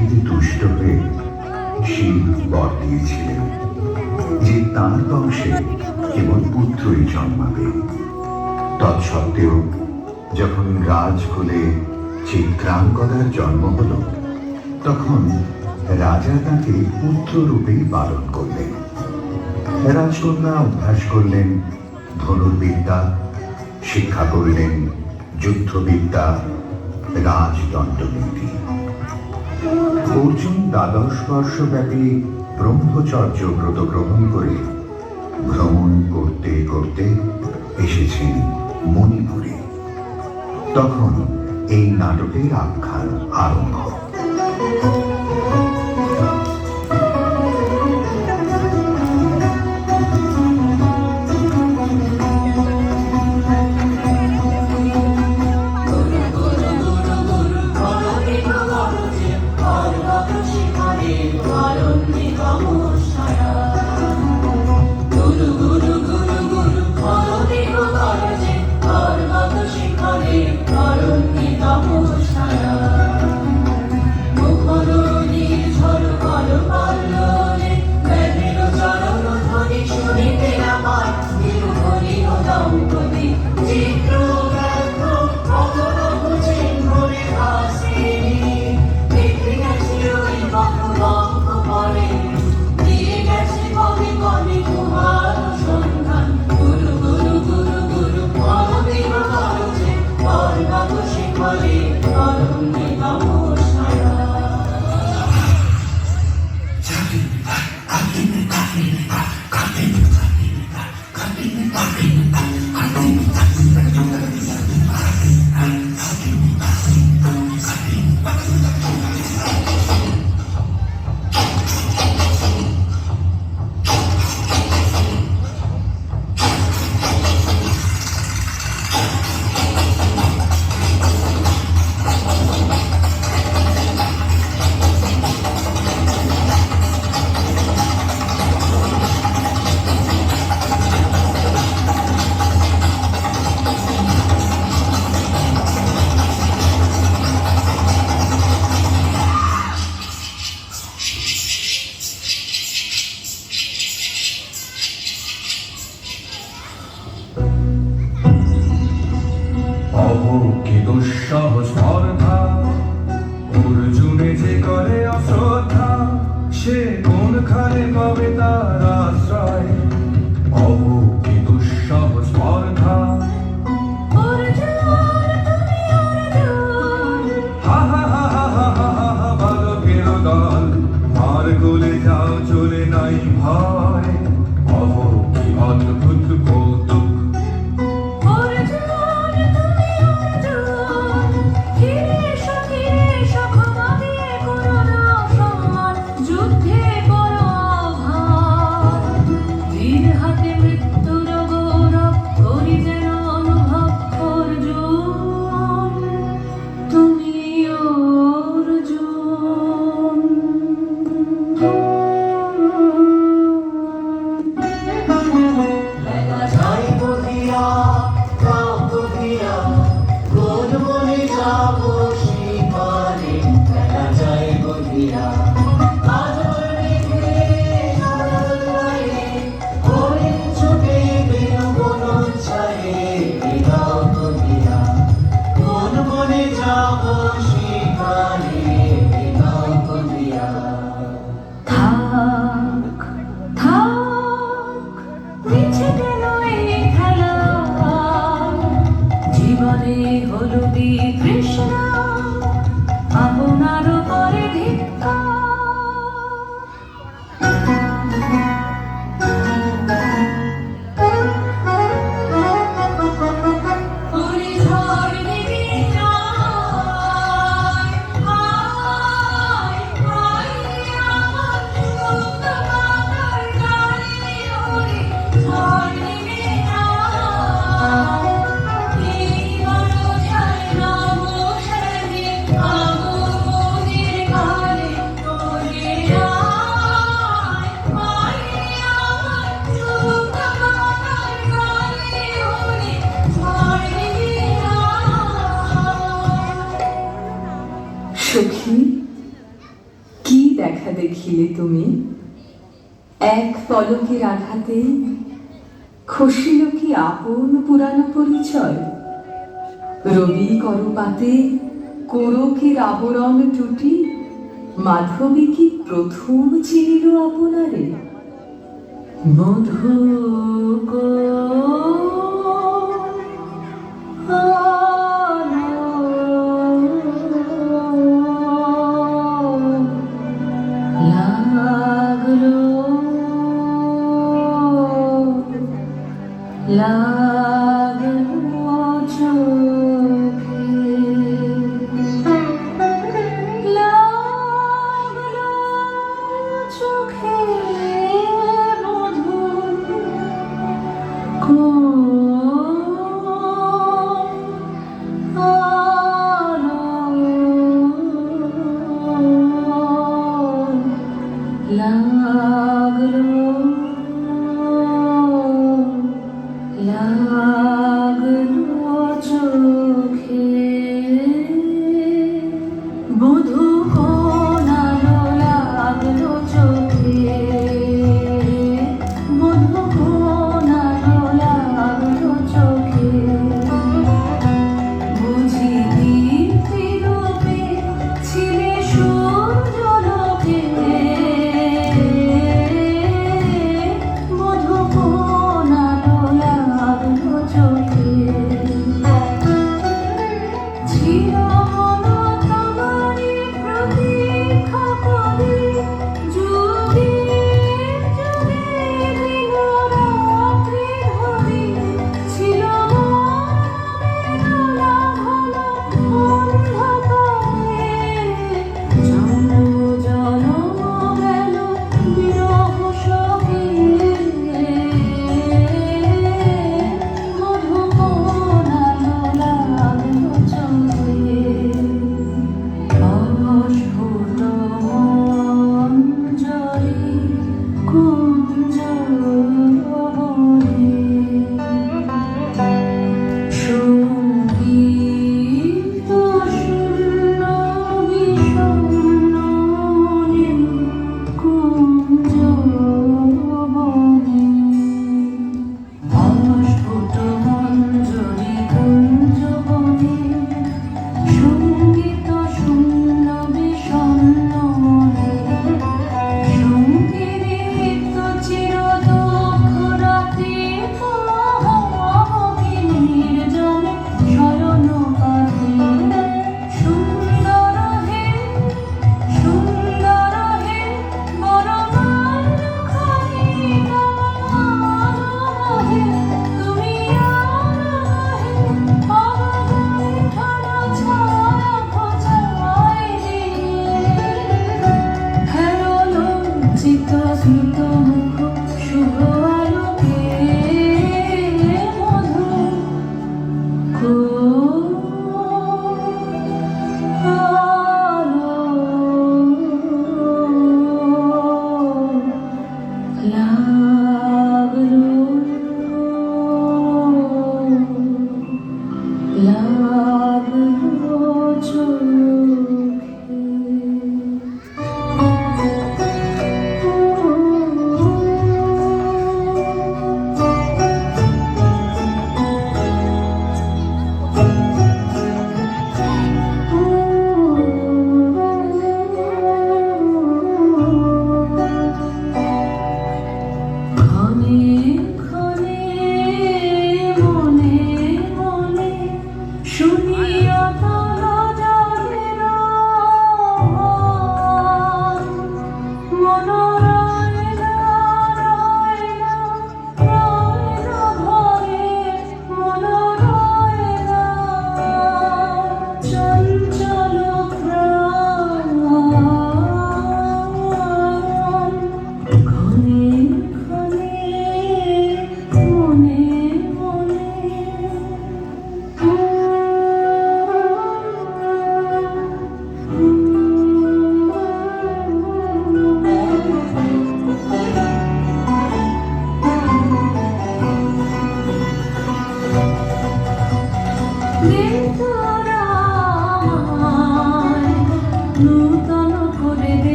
শক্তিতে তুষ্ট হয়ে শিব বর দিয়েছিলেন যে তাঁর বংশে কেবল পুত্রই জন্মাবে। তৎসত্ত্বেও যখন রাজকুলে চিত্রাঙ্গদার জন্ম হল, তখন রাজা তাকে পুত্ররূপেই পালন করলেন। রাজকন্যা অভ্যাস করলেন ধনুর্বিদ্যা, শিক্ষা করলেন যুদ্ধবিদ্যা, রাজদণ্ডনীতি। অর্জুন 12 বর্ষব্যাপী ব্রহ্মচর্য ব্রত গ্রহণ করে ভ্রমণ করতে করতে এসেছেন মণিপুরে। তখন এই নাটকের আখ্যান আরম্ভ। স্পর্ধা অর্জুনে যে করে অশ্রদ্ধা, সে কোনখানে পাবে তার আশ্রয়? অহো কি দুঃসহ স্পর্ধা। হা হা হা হা হা হা হা, বালকের দল মার গোলে যাও, চলে নাই ভয়। অহো কি অদ্ভুত কৌতুক। কৃষ্ণ আপনার পরে ভিক্ষা। দেখা দেখিলে তুমি, এক পলকের আঘাতে খসিল কি আপন পুরানো পরিচয়? রবি করপাতে কোরকের আবরণ টুটি, মাধবী কি প্রথম চিনিল আপনারে? মধু লাগলো লাগলো চোখে, লাগলো চোখে মধুর লাগলো লাগলো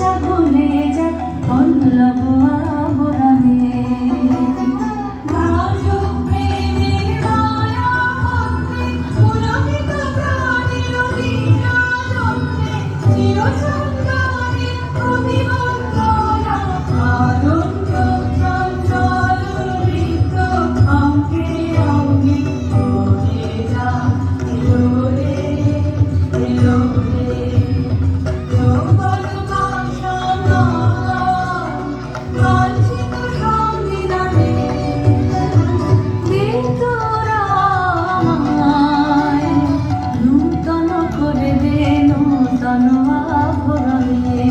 লজ্জা ভুলে যা পল্লব আবরণে আজো প্রেমের মায়া মন্ত্রে পুলকিত প্রাণের বিরাজনে চিরসুন্দরী প্রতিবন্ধনা আনন্দ চঞ্চল নৃত্য অঙ্গে অঙ্গে করে যা এলো রে এলো রে যৌবন বাসনা বাঞ্ছিত সংবিধানে দে তোরা আমায় নূতন করে দে নূতন আভরণে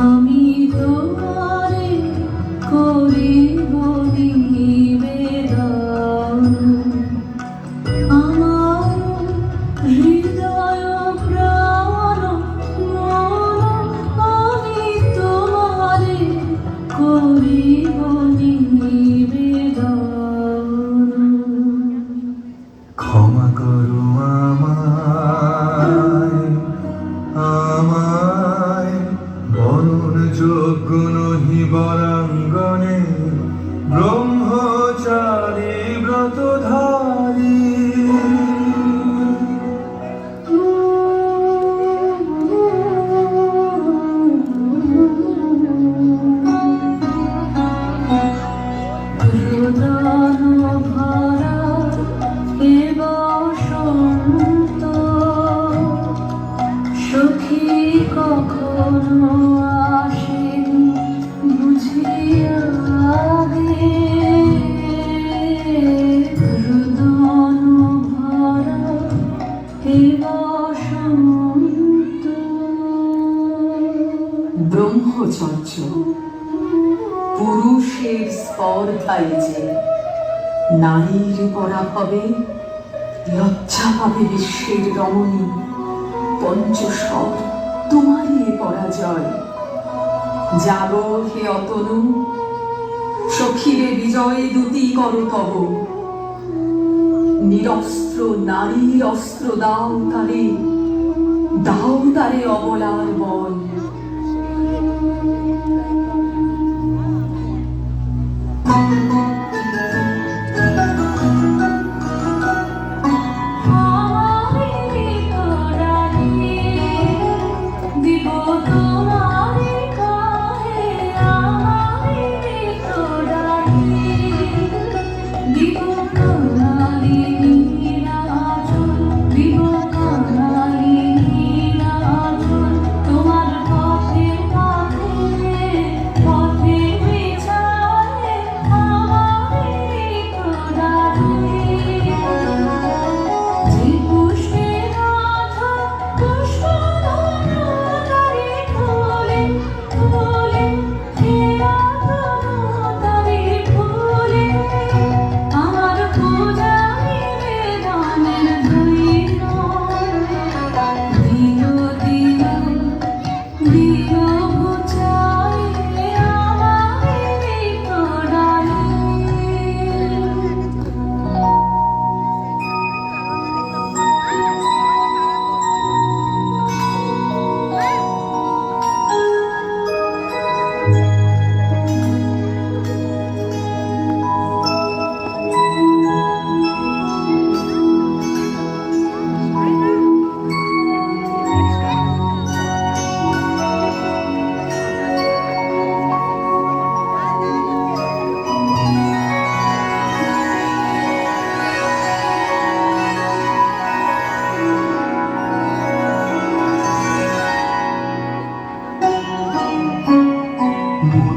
আমি তোমারে করিব নিবেদন আমার হৃদয় প্রাণ মন আমি তোমারে করিব নিবেদন ক্ষমা করো আমায় আমায় বরণ যোগ্য নহি বরাঙ্গনে ব্রহ্মচারী ব্রতধারী রোদন ভরা এ বসন্ত সখী কখনো আসেনি বুঝিয়া গে রোদন ভরা এ বসন্ত ব্রহ্মচর্য পুরুষের স্পর্ধায় যে নারীর পরাভবে লজ্জা পাবে বিশ্বের রমণী পঞ্চস্বর তোমারই এ পরাজয় যাব হে অতনু সখীরে বিজয় দুতি কর তব নিরস্ত্র নারীর অস্ত্র দাও তারে অবলার বল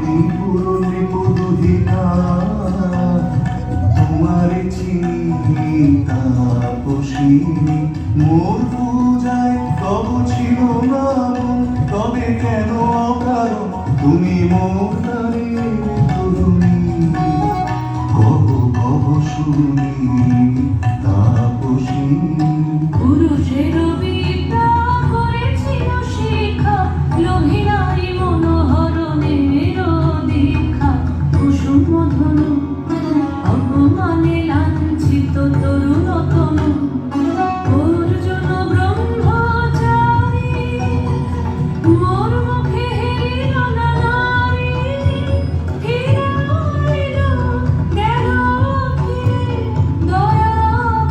মণিপুর নৃপদুহিতা তোমার চিনি তাপসিনী মোর পূজায় তব ছিল না মন, তবে কেন অকারণ তুমি মোর তারে তরুণী কহ কহ শুনি তাপসিনী পুরুষের বিদ্যা করেছিল শিক্ষা, লোভী নারী মনোহরণের দীক্ষা। কুসুম ধনু অপমানে লাঞ্ছিত তরুণ তনু, অর্জুন ব্রহ্মচারী মোর মুখে হেরিল না নারী। ফিরে আইল গেল ফিরে, দয়া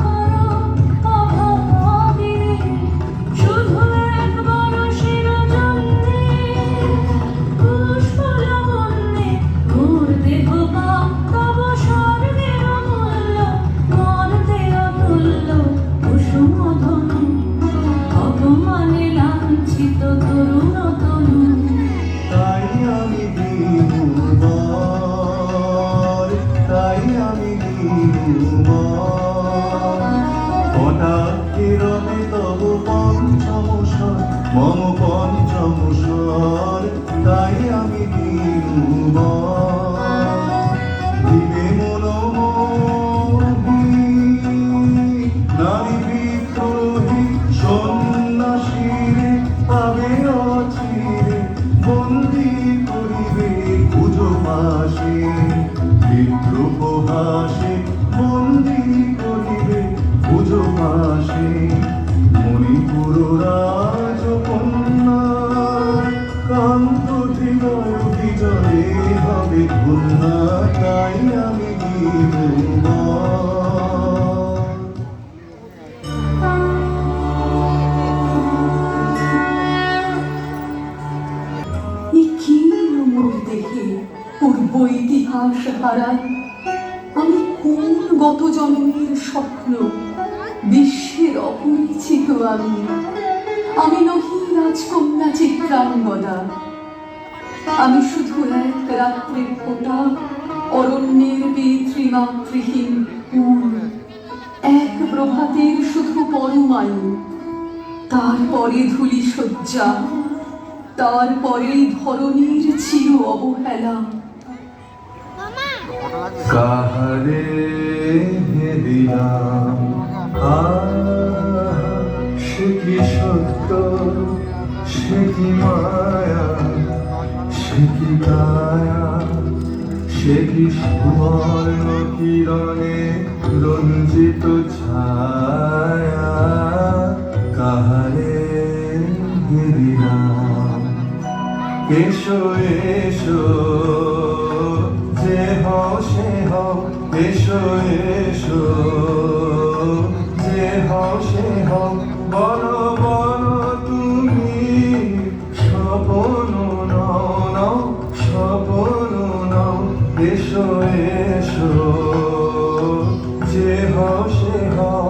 করো অভাগিনী। শুধু একবার শির জন্যে পুষ্প লাবণ্যে মোর দেহ পাপ, তব স্বর্গের মূল্য মর্তে অতুল্য। কুসুম ধনু অপমানে লাঞ্ছিত তরুণ তনু। তাই আমি দিনুবার, তাই আমি দিনুবার। কটাক্ষে রবে তব পঞ্চম স্বর, মম পঞ্চম স্বর। তাই আমি দিনুবার, দিবে মনোমোহী নারী বিদ্রোহী সন্ন্যাসীরে পাবে অচিরে, বন্দি করিবে পুজো পাশে। বিদ্রোহ হাসে বন্দি করিবে পুজো পাশে। মণিপুর রাজকন্যা কান্ত হৃদয় বিজয়ে হবে কন্যা। তাই আমি দিনুবার। এ কি মোর দেহে পূর্ব ইতিহাস হারাই? আমি কোন গত জন্মের স্বপ্ন? বিশ্বের অপরিচিত আমি, আমি নহি রাজকন্যা চিত্রাঙ্গদা। আমি শুধু এক রাত্রির ফোঁটা, অরণ্যের পিতৃমাতৃহীন ফুল। এক প্রভাতের শুধু পরমায়ু, তারপরে ধূলি শয্যা, তারপরে ধরণীর চির অবহেলা। কাহারে দিলাম সে কি সত্য, সে কি মায়া, সে কি কায়া, সে কি সুবর্ণ কিরণে রঞ্জিত ছায়া। কাহারে দিলাম এসো এসো যে হও সে হও, এসো এসো যে হও সে হও। বলো বলো তুমি স্বপন নও নও, স্বপন নও। এসো এসো যে হও সে হও।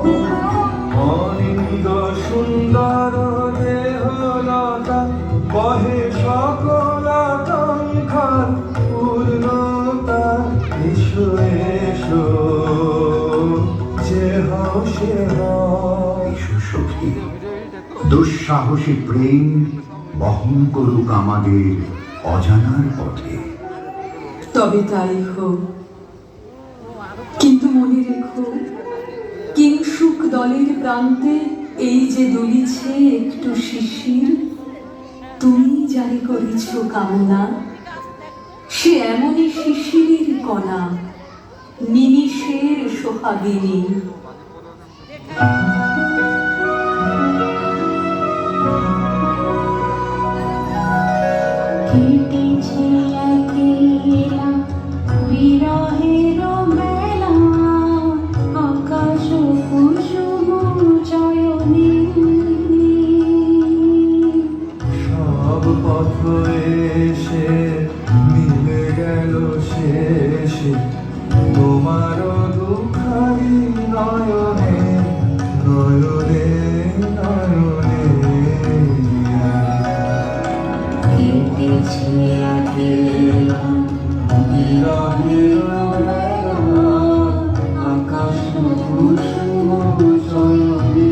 অনিন্দ সুন্দর দেহলতা বহে সকল আকাঙ্ক্ষার পূর্ণতা। এসো এসো যে হও সে হও। এসো সখী, দুঃসাহসী প্রেম বহন করুক আমাদের অজানার পথে। তবে তাই হোক, কিন্তু মনে রেখো, কিংসুক দলের প্রান্তে এই যে দুলিছে একটু শিশির, তুমি জারি করেছ কামনা, সে এমনই শিশিরের কণা, নিমিষের সোহাগিনী। কেটেছে একলা বিরহের বেলা, আকাশ কুসুম চয়নে। সব পথ এসে মিলে গেল শেষে তোমার দুখারি নয়নে নয়নে নয়নে। কেটেছে একলা বিরহের বেলা আকাশ কুসুম চয়নে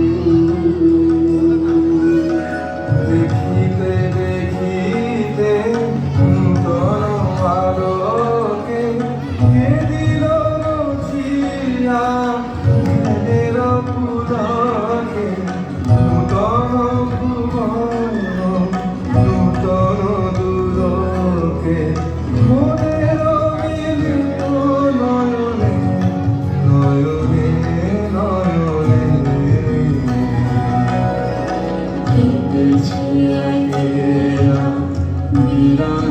দেখিতে দেখিতে নূতন আলোকে কে দিল রচিয়া জ্ঞানের পুলকে নূতন ভুবন নূতন দুলোকে মনের মিলিত নয়নে নয়নে নয়নে কেটেছে একেরা বিরহের